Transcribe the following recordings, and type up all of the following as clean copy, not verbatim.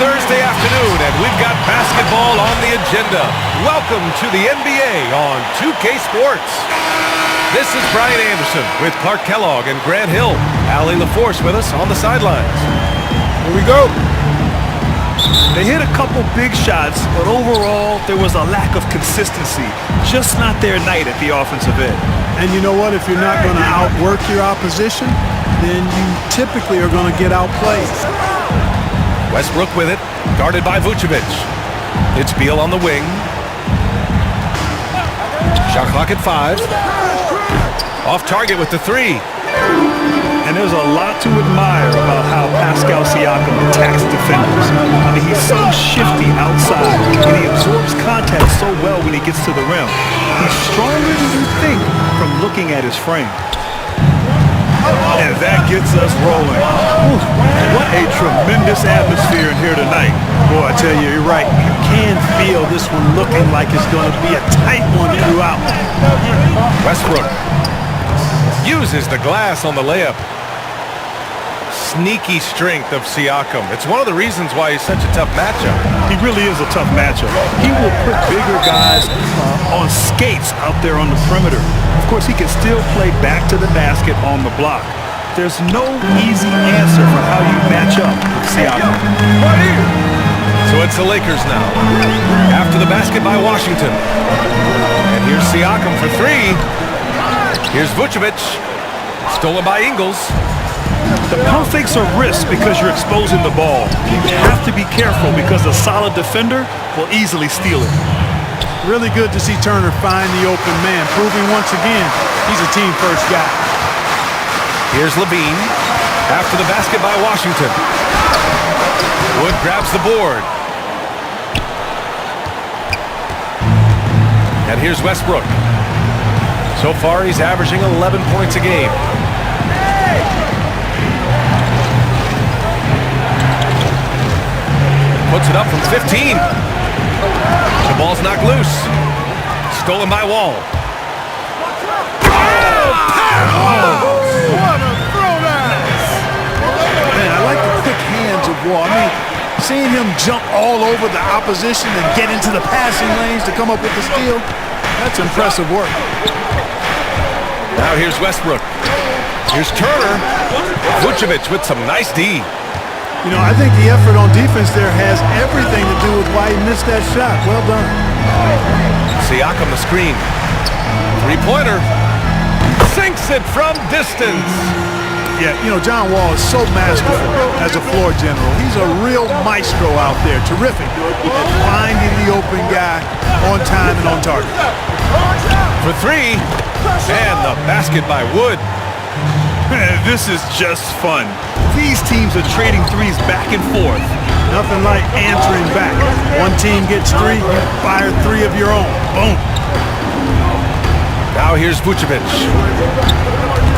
Thursday afternoon, and we've got basketball on the agenda. Welcome to the NBA on 2K Sports. This is Brian Anderson with Clark Kellogg and Grant Hill. Allie LaForce with us on the sidelines. Here we go. They hit a couple big shots, but overall, there was a lack of consistency. Just not their night at the offensive end. And you know what? If you're not going to outwork your opposition, then you typically are going to get outplayed. Westbrook with it, guarded by Vucevic. It's Beal on the wing. Shot clock at 5. Off target with the 3. And there's a lot to admire about how Pascal Siakam attacks defenders. I mean, he's so shifty outside, and he absorbs contact so well when he gets to the rim. He's stronger than you think from looking at his frame. And that gets us rolling. Ooh, what a tremendous atmosphere in here tonight. Boy, I tell you, you're right. You can feel this one looking like it's going to be a tight one throughout. Westbrook uses the glass on the layup. Sneaky strength of Siakam. It's one of the reasons why he's such a tough matchup. He really is a tough matchup. He will put bigger guys on skates out there on the perimeter. Of course, he can still play back to the basket on the block. There's no easy answer for how you match up with Siakam. So it's the Lakers now. After the basket by Washington. And here's Siakam for 3. Here's Vucevic. Stolen by Ingles. The pump fakes are risk because you're exposing the ball. You have to be careful because a solid defender will easily steal it. Really good to see Turner find the open man, proving once again he's a team-first guy. Here's Levine. After the basket by Washington. Wood grabs the board. And here's Westbrook. So far, he's averaging 11 points a game. Puts it up from 15. The ball's knocked loose. Stolen by Wall. Oh, what a throwdown! Man, I like the quick hands of Wall. I mean, seeing him jump all over the opposition and get into the passing lanes to come up with the steal, that's impressive work. Now here's Westbrook. Here's Turner. Vucevic with some nice D. You know, I think the effort on defense there has everything to do with why he missed that shot. Well done. Siakam the screen. Three-pointer. Sinks it from distance. Yeah, you know, John Wall is so masterful as a floor general. He's a real maestro out there. Terrific at finding the open guy on time and on target. For 3. And the basket by Wood. This is just fun. These teams are trading threes back and forth. Nothing like answering back. One team gets 3, you fire 3 of your own. Boom. Now here's Vucevic.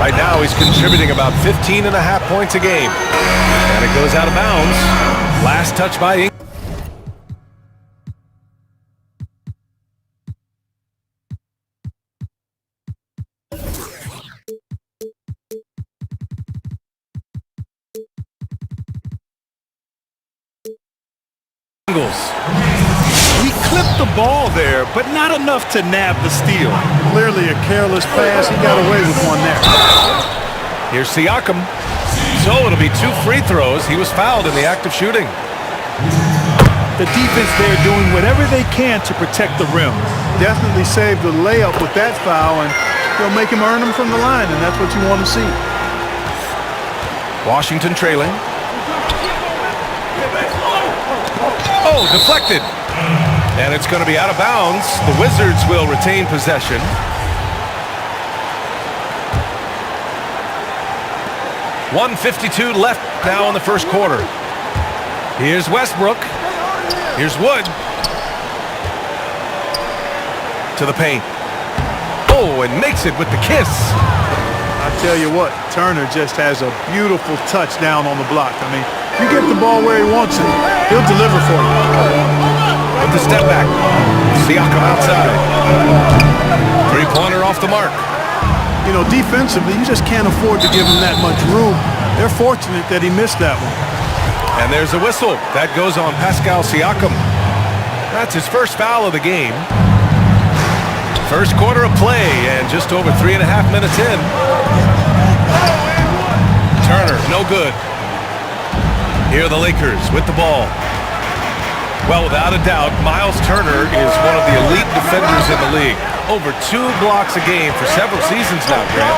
Right now he's contributing about 15.5 points a game. And it goes out of bounds. Last touch by Ingles. He clipped the ball there, but not enough to nab the steal. Clearly a careless pass. He got away with one there. Here's Siakam. So it'll be 2 free throws. He was fouled in the act of shooting. The defense there doing whatever they can to protect the rim. Definitely saved the layup with that foul, and they'll make him earn them from the line, and that's what you want to see. Washington trailing. Oh, deflected. And it's going to be out of bounds. The Wizards will retain possession. .152 left now in the first quarter. Here's Westbrook. Here's Wood. To the paint. Oh, and makes it with the kiss. I tell you what, Turner just has a beautiful touch down on the block. I mean, you get the ball where he wants it, he'll deliver for you. With the step back. Siakam outside. Three-pointer off the mark. You know, defensively, you just can't afford to give him that much room. They're fortunate that he missed that one. And there's a whistle. That goes on Pascal Siakam. That's his first foul of the game. First quarter of play and just over 3.5 minutes in. Turner, no good. Here are the Lakers with the ball. Well, without a doubt, Miles Turner is one of the elite defenders in the league. Over 2 blocks a game for several seasons now, Grant.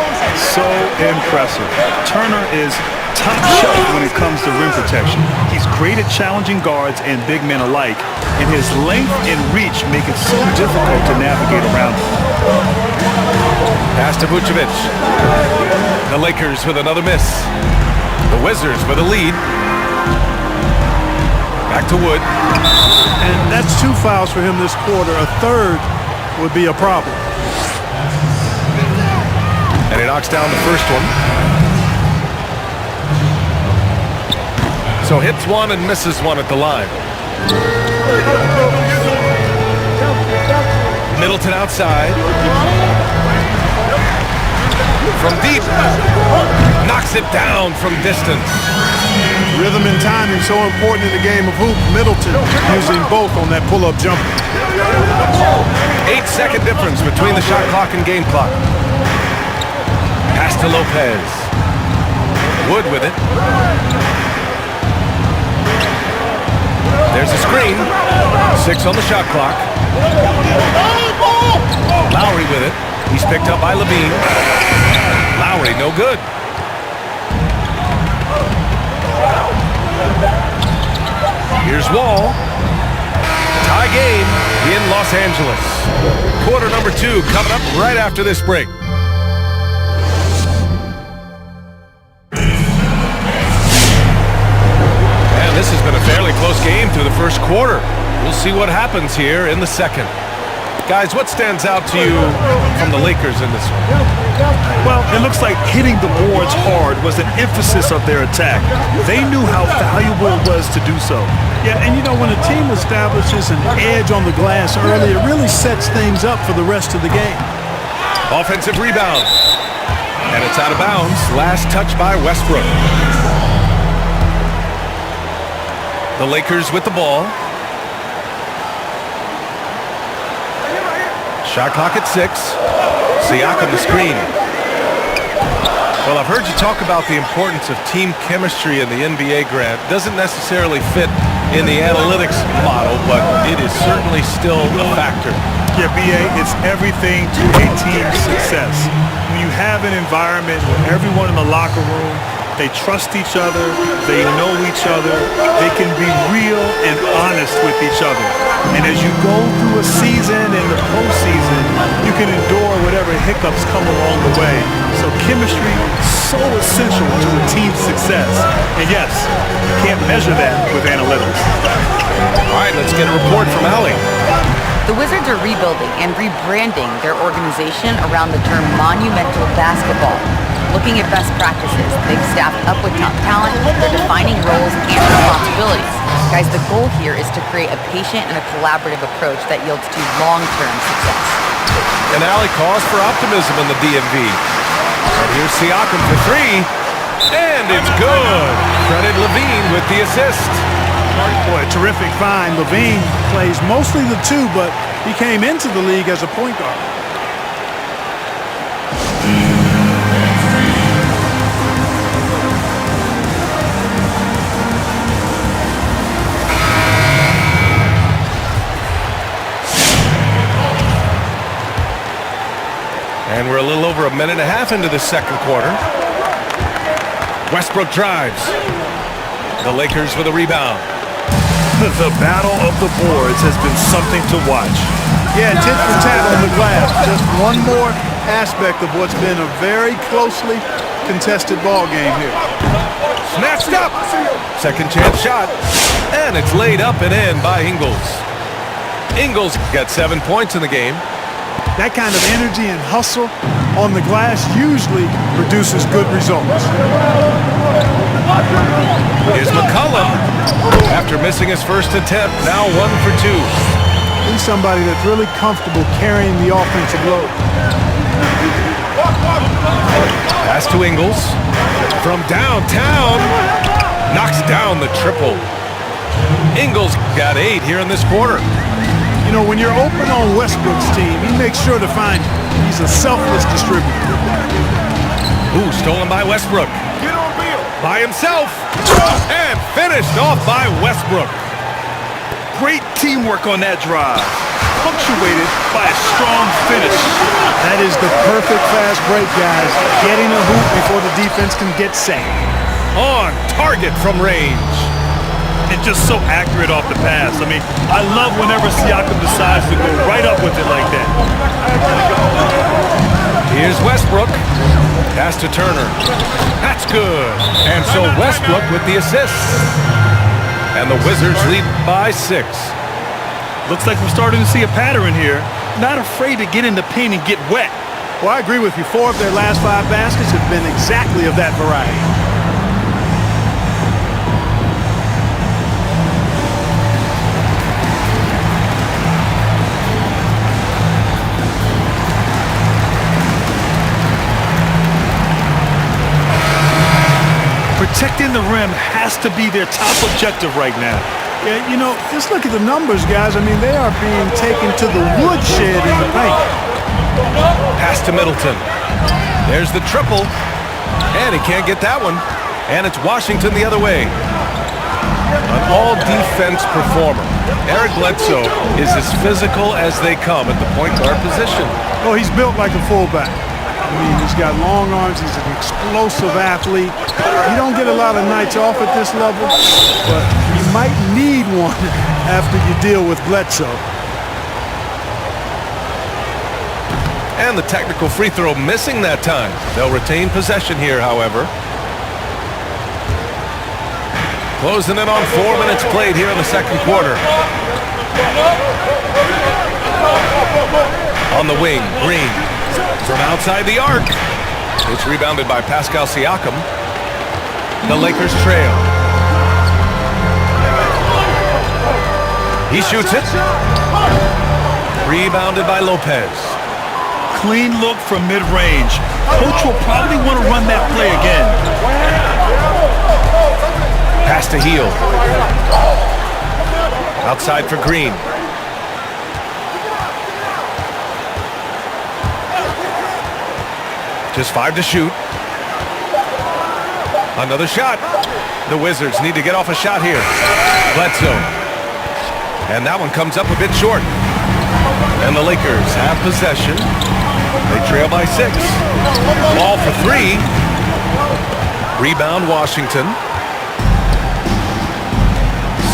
So impressive. Turner is top shelf when it comes to rim protection. He's great at challenging guards and big men alike, and his length and reach make it so difficult to navigate around him. Pass to Vucevic. The Lakers with another miss. The Wizards with a lead. Back to Wood. And that's 2 fouls for him this quarter. A third would be a problem. And he knocks down the first one. So hits one and misses one at the line. Middleton outside. From deep. Knocks it down from distance. Rhythm and timing so important in the game of hoop. Middleton using both on that pull-up jumper. 8-second difference between the shot clock and game clock. Pass to Lopez. Wood with it. There's a screen. 6 on the shot clock. Lowry with it. He's picked up by Levine. Lowry, no good. Here's Wall. Tie game in Los Angeles. Quarter number 2 coming up right after this break. And this has been a fairly close game through the first quarter. We'll see what happens here in the second. Guys, what stands out to you from the Lakers in this one? Well, it looks like hitting the boards hard was an emphasis of their attack. They knew how valuable it was to do so. Yeah, and you know, when a team establishes an edge on the glass early, it really sets things up for the rest of the game. Offensive rebound. And it's out of bounds. Last touch by Westbrook. The Lakers with the ball. Shot clock at 6. Siakam the screen. Well, I've heard you talk about the importance of team chemistry in the NBA, Grant. Doesn't necessarily fit in the analytics model, but it is certainly still a factor. Yeah, B.A., it's everything to a team's success. When you have an environment where everyone in the locker room, they trust each other, they know each other, they can be real and honest with each other. And as you go through a season and the postseason, you can endure whatever hiccups come along the way. So chemistry is so essential to a team's success. And yes, you can't measure that with analytics. All right, let's get a report from Allie. The Wizards are rebuilding and rebranding their organization around the term monumental basketball. Looking at best practices, they've staffed up with top talent, they're defining roles and responsibilities. Guys, the goal here is to create a patient and a collaborative approach that yields to long-term success. And Allie calls for optimism in the DMV. And here's Siakam for 3. And it's good. Credit Levine with the assist. Boy, a terrific find. Levine plays mostly the 2, but he came into the league as a point guard. And we're a little over a minute and a half into the second quarter. Westbrook drives. The Lakers with a rebound. The battle of the boards has been something to watch. Yeah, tit for tat on the glass. Just one more aspect of what's been a very closely contested ball game here. Snatched up. Second chance shot. And it's laid up and in by Ingles. Ingles got 7 points in the game. That kind of energy and hustle on the glass usually produces good results. Here's McCollum. After missing his first attempt, now 1 for 2. He's somebody that's really comfortable carrying the offensive load. Pass to Ingles. From downtown. Knocks down the triple. Ingles got 8 here in this quarter. You know, when you're open on Westbrook's team, he makes sure to find you. He's a selfless distributor. Ooh, stolen by Westbrook. By himself. And finished off by Westbrook. Great teamwork on that drive, punctuated by a strong finish. That is the perfect fast break, guys. Getting a hoop before the defense can get set. On target from range. And just so accurate off the pass. I mean, I love whenever Siakam decides to go right up with it like that. Here's Westbrook. Pass to Turner. That's good. And so Westbrook with the assist. And the Wizards lead by 6. Looks like we're starting to see a pattern here. Not afraid to get in the paint and get wet. Well, I agree with you. 4 of their last 5 baskets have been exactly of that variety. Protecting the rim has to be their top objective right now. Yeah, you know, just look at the numbers, guys. I mean, they are being taken to the woodshed in the paint. Pass to Middleton. There's the triple. And he can't get that one. And it's Washington the other way. An all-defense performer. Eric Bledsoe is as physical as they come at the point guard position. Oh, he's built like a fullback. I mean, he's got long arms. He's an explosive athlete. You don't get a lot of nights off at this level, but you might need one after you deal with Bledsoe. And the technical free throw missing that time. They'll retain possession here, however. Closing in on 4 minutes played here in the second quarter. On the wing, Green. From outside the arc. It's rebounded by Pascal Siakam. The Lakers trail. He shoots it. Rebounded by Lopez. Clean look from mid-range. Coach will probably want to run that play again. Pass to Hield. Outside for Green. Just 5 to shoot. Another shot. The Wizards need to get off a shot here. Bledsoe. And that one comes up a bit short. And the Lakers have possession. They trail by 6. Ball for 3. Rebound Washington.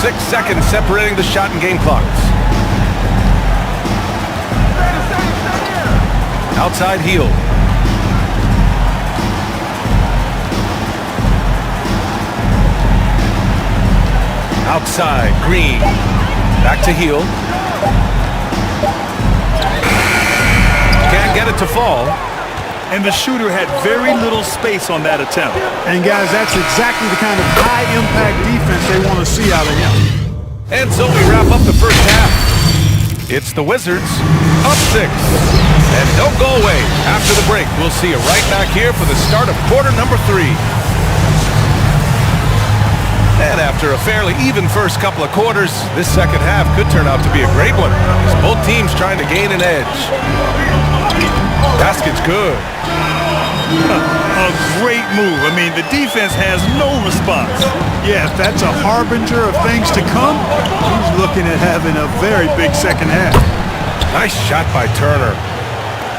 6 seconds separating the shot and game clocks. Outside Hield. Outside, Green. Back to Hield. Can't get it to fall. And the shooter had very little space on that attempt. And guys, that's exactly the kind of high-impact defense they want to see out of him. And so we wrap up the first half. It's the Wizards up 6. And don't go away. After the break, we'll see you right back here for the start of quarter number 3. And after a fairly even first couple of quarters, this second half could turn out to be a great one, as both teams trying to gain an edge. Basket's good. A great move. I mean, the defense has no response. Yeah, if that's a harbinger of things to come, he's looking at having a very big second half. Nice shot by Turner.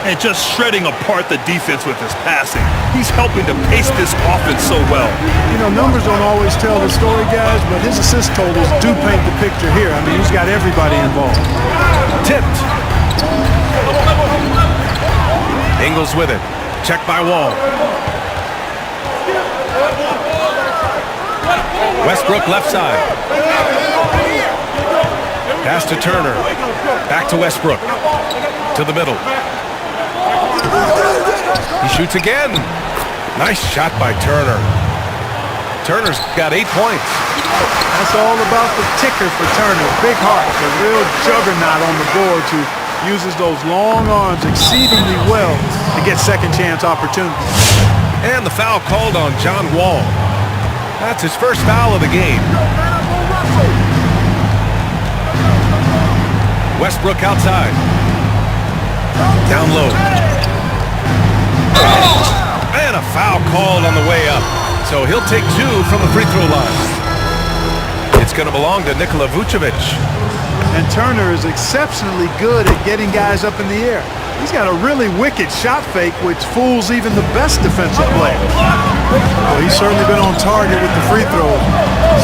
And just shredding apart the defense with his passing. He's helping to pace this offense so well. You know, numbers don't always tell the story, guys, but his assist totals do paint the picture here. I mean, he's got everybody involved. Tipped. Ingles with it. Checked by Wall. Westbrook left side. Pass to Turner. Back to Westbrook. To the middle. He shoots again. Nice shot by Turner. Turner's got 8 points. That's all about the ticker for Turner. Big heart, a real juggernaut on the boards who uses those long arms exceedingly well to get second chance opportunities. And the foul called on John Wall. That's his first foul of the game. Westbrook outside. Down low. And a foul called on the way up. So he'll take 2 from the free throw line. It's going to belong to Nikola Vucevic. And Turner is exceptionally good at getting guys up in the air. He's got a really wicked shot fake, which fools even the best defensive player. Well, he's certainly been on target with the free throws.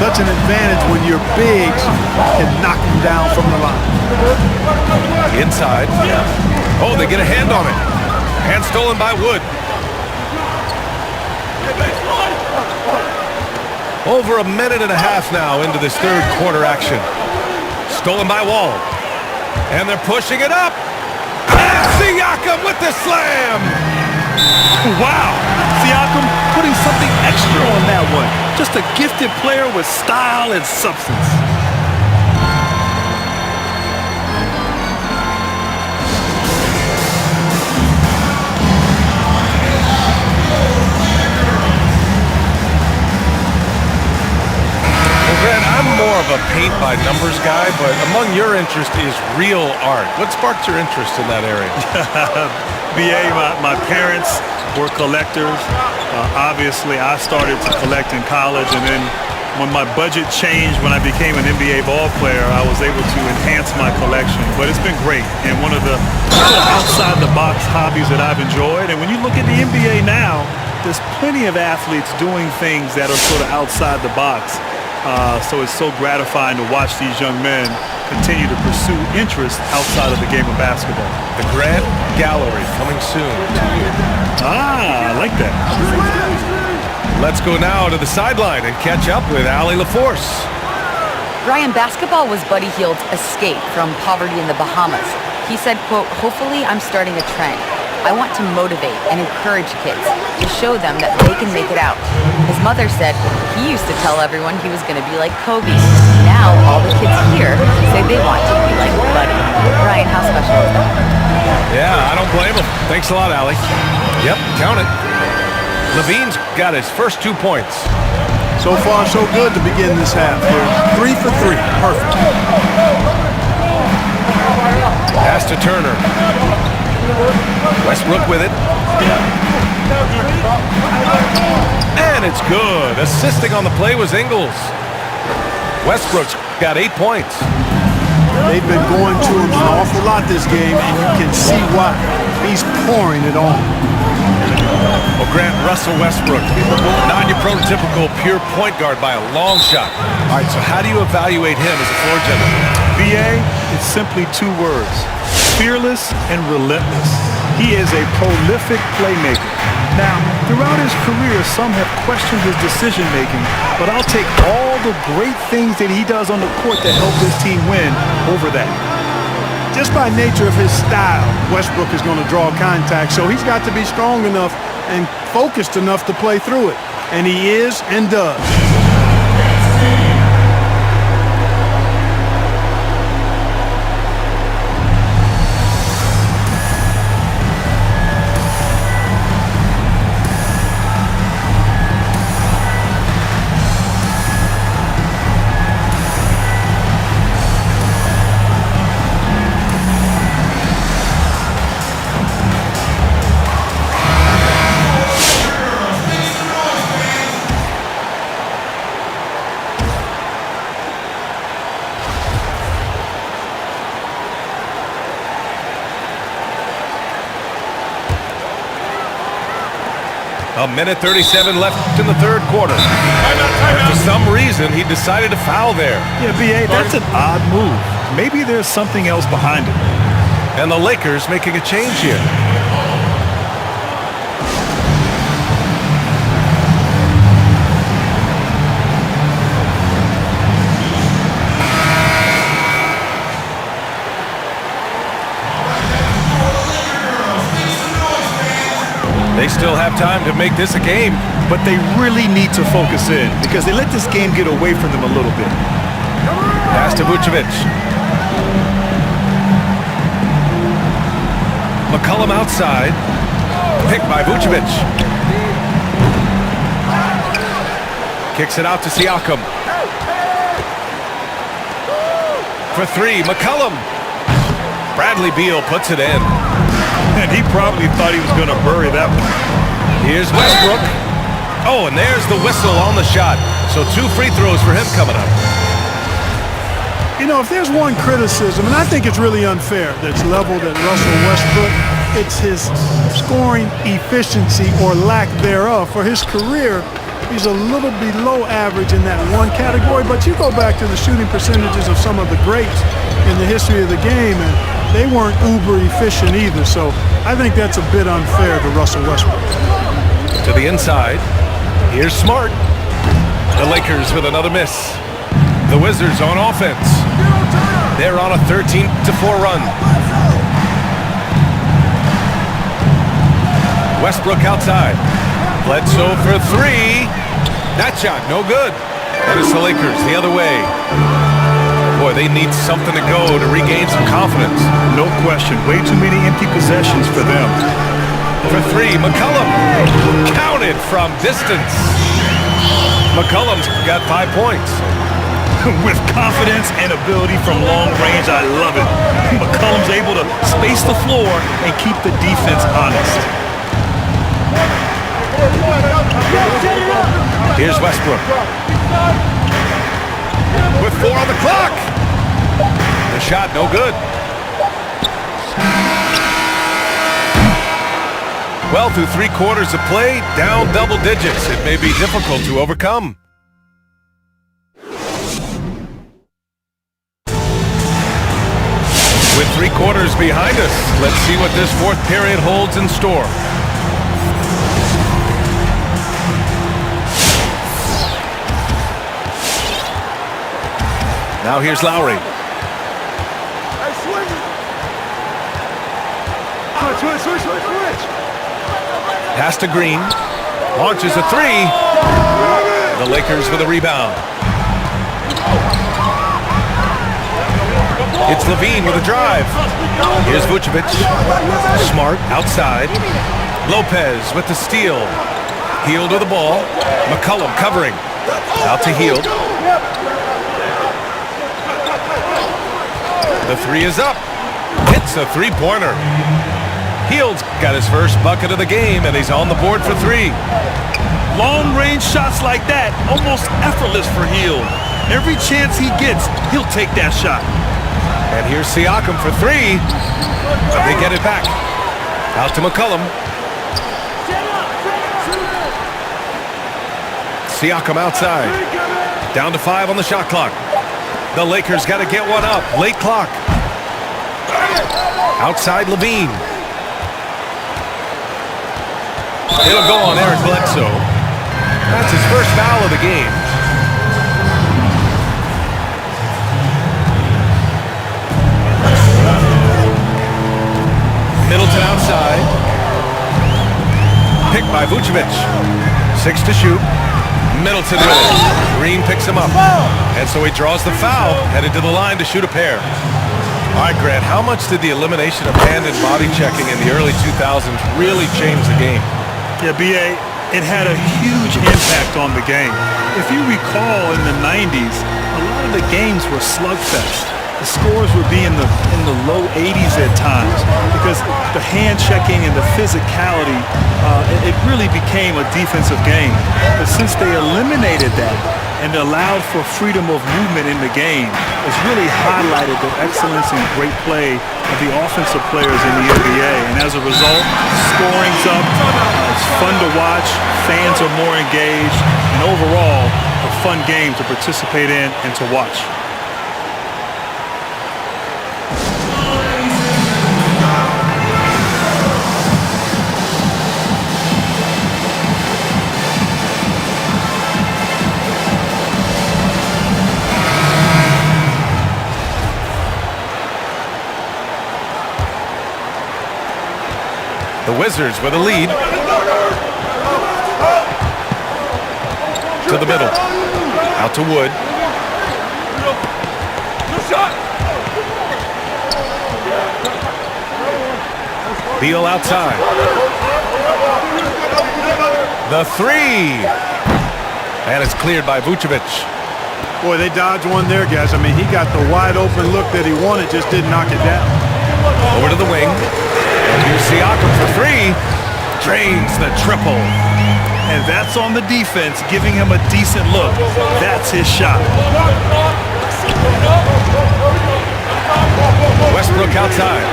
Such an advantage when your bigs can knock him down from the line. Inside. Oh, they get a hand on it. Hand stolen by Wood. Over a minute and a half now into this third quarter action. Stolen by Wall. And they're pushing it up. And Siakam with the slam. Wow. Siakam putting something extra on that one. Just a gifted player with style and substance. More of a paint-by-numbers guy, but among your interest is real art. What sparked your interest in that area? BA, my parents were collectors. Obviously, I started to collect in college, and then when my budget changed when I became an NBA ball player, I was able to enhance my collection. But it's been great, and one of the outside-the-box hobbies that I've enjoyed. And when you look at the NBA now, there's plenty of athletes doing things that are sort of outside the box. So it's so gratifying to watch these young men continue to pursue interest outside of the game of basketball. The Grant Gallery coming soon. I like that. Let's go now to the sideline and catch up with Allie LaForce. Brian, basketball was Buddy Hield's escape from poverty in the Bahamas. He said, quote, "Hopefully I'm starting a trend. I want to motivate and encourage kids to show them that they can make it out." His mother said he used to tell everyone he was going to be like Kobe. Now all the kids here say they want to be like Buddy. Brian, how special is that? Yeah, I don't blame him. Thanks a lot, Allie. Yep, count it. Levine's got his first 2 points. So far, so good to begin this half. They're 3 for 3. Perfect. Pass to Turner. Westbrook with it. And it's good. Assisting on the play was Ingles. Westbrook's got 8 points. They've been going to him an awful lot this game, and you can see why. He's pouring it on. Well, Grant, Russell Westbrook, not your prototypical pure point guard by a long shot. All right, so how do you evaluate him as a floor general? BA, it's simply 2 words. Fearless and relentless. He is a prolific playmaker. Now, throughout his career, some have questioned his decision-making, but I'll take all the great things that he does on the court to help his team win over that. Just by nature of his style, Westbrook is going to draw contact, so he's got to be strong enough and focused enough to play through it. And he is and does. A minute 37 left in the third quarter. For some reason, he decided to foul there. Yeah, BA, that's an odd move. Maybe there's something else behind it. And the Lakers making a change here. They still have time to make this a game. But they really need to focus in because they let this game get away from them a little bit. Pass to Vucevic. McCollum outside. Picked by Vucevic. Kicks it out to Siakam. For three, McCollum. Bradley Beal puts it in. And he probably thought he was going to bury that one. Here's Westbrook. Oh, and there's the whistle on the shot. So 2 free throws for him coming up. You know, if there's one criticism, and I think it's really unfair that's leveled at Russell Westbrook, it's his scoring efficiency or lack thereof. For his career, he's a little below average in that one category, but you go back to the shooting percentages of some of the greats in the history of the game, and they weren't uber efficient either. So I think that's a bit unfair to Russell Westbrook. To the inside. Here's Smart. The Lakers with another miss. The Wizards on offense. They're on a 13-4 run. Westbrook outside. Bledsoe for three. That shot, no good. And it's the Lakers the other way. Boy, they need something to go to regain some confidence. No question. Way too many empty possessions for them. For three, McCollum. Counted from distance. McCollum's got 5 points. With confidence and ability from long range, I love it. McCollum's able to space the floor and keep the defense honest. Here's Westbrook. With 4 on the clock. The shot, no good. Well, through 3 quarters of play, down double digits. It may be difficult to overcome. With 3 quarters behind us, let's see what this 4th period holds in store. Now here's Lowry. Switch. Pass to Green. Launches a 3. The Lakers with a rebound. It's Levine with a drive. Here's Vucevic. Smart outside. Lopez with the steal. Hield with the ball. McCollum covering. Out to Hield. The 3 is up. Hits a 3-pointer. Hield's got his first bucket of the game, and he's on the board for 3. Long-range shots like that, almost effortless for Hield. Every chance he gets, he'll take that shot. And here's Siakam for 3. But they get it back. Out to McCollum. Siakam outside. Down to 5 on the shot clock. The Lakers got to get one up. Late clock. Outside Levine. It'll go on Eric Bledsoe. That's his first foul of the game. Middleton outside. Picked by Vucevic. 6 to shoot. Middleton with it. Green picks him up. And so he draws the foul, headed to the line to shoot a pair. All right, Grant, how much did the elimination of hand and body checking in the early 2000s really change the game? Yeah, B.A., it had a huge impact on the game. If you recall in the 90s, a lot of the games were slugfest. The scores would be in the low 80s at times because the hand checking and the physicality, it really became a defensive game. But since they eliminated that and allowed for freedom of movement in the game, it's really highlighted the excellence and great play of the offensive players in the NBA. And as a result, scoring's up, it's fun to watch, fans are more engaged, and overall, a fun game to participate in and to watch. The Wizards with a lead. To the middle. Out to Wood. Beal outside. The 3. And it's cleared by Vucevic. Boy, they dodged one there, guys. I mean, he got the wide open look that he wanted, just didn't knock it down. Over to the wing. And here's Siakam for three. Drains the triple. And that's on the defense, giving him a decent look. That's his shot. Westbrook outside.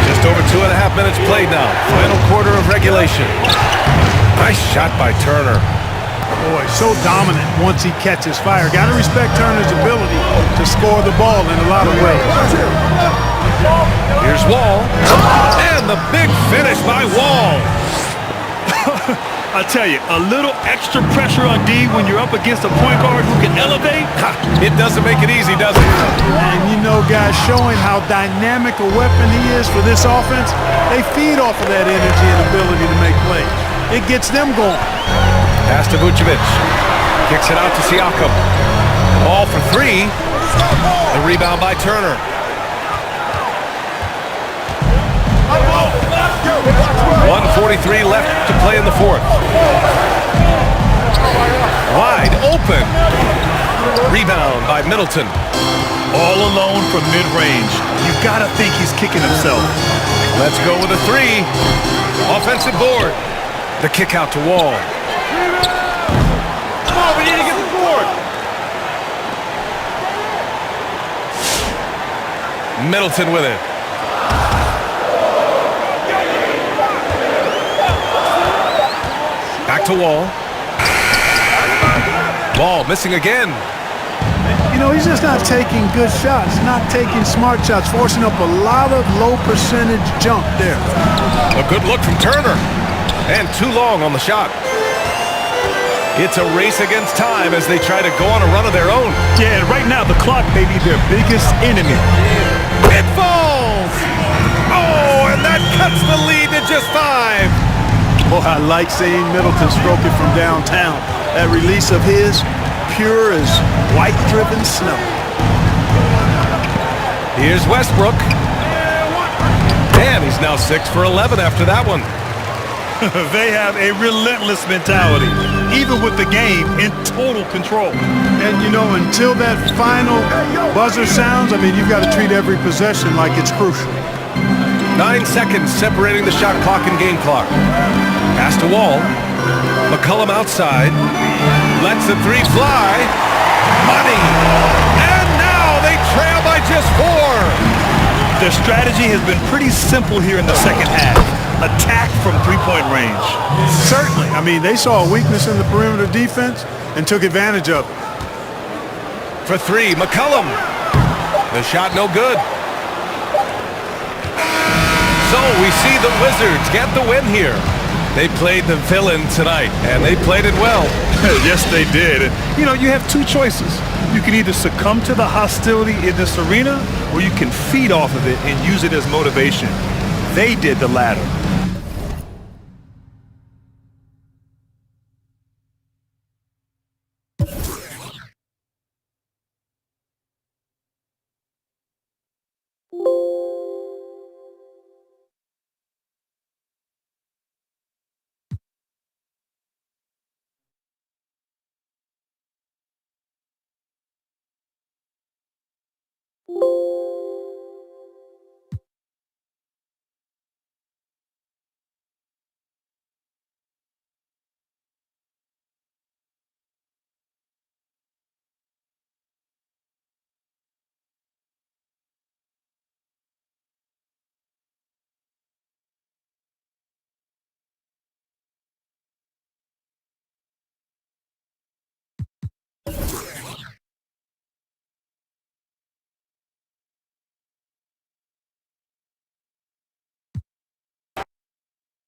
Just over 2.5 minutes played now. Final quarter of regulation. Nice shot by Turner. Boy, so dominant once he catches fire. Got to respect Turner's ability to score the ball in a lot of ways. Here's Wall. And the big finish by Wall. I tell you, a little extra pressure on D when you're up against a point guard who can elevate. It doesn't make it easy, does it? And you know, guys, showing how dynamic a weapon he is for this offense, they feed off of that energy and ability to make plays. It gets them going. Pass to Vucevic. Kicks it out to Siakam. Ball for three. The rebound by Turner. 1:43 left to play in the fourth. Wide open. Rebound by Middleton. All alone from mid-range. You've got to think he's kicking himself. Let's go with a three. Offensive board. The kick out to Wall. Come on, we need to get the board. Middleton with it. Back to Wall. Wall missing again. You know, he's just not taking good shots, not taking smart shots, forcing up a lot of low percentage jump there. A good look from Turner. And too long on the shot. It's a race against time as they try to go on a run of their own. Yeah, right now the clock may be their biggest enemy. It falls! Oh, and that cuts the lead to just 5. Boy, I like seeing Middleton stroke it from downtown. That release of his, pure as white-driven snow. Here's Westbrook. And he's now 6 for 11 after that one. They have a relentless mentality, even with the game in total control. And, you know, until that final buzzer sounds, I mean, you've got to treat every possession like it's crucial. 9 seconds separating the shot clock and game clock. Pass to Wall. McCollum outside. Lets the three fly. Money. And now they trail by just 4. Their strategy has been pretty simple here in the second half. Attack from three-point range. Certainly. I mean, they saw a weakness in the perimeter defense and took advantage of it. For three, McCollum. The shot no good. So we see the Wizards get the win here. They played the villain tonight, and they played it well. Yes, they did. You know, you have two choices. You can either succumb to the hostility in this arena, or you can feed off of it and use it as motivation. They did the latter.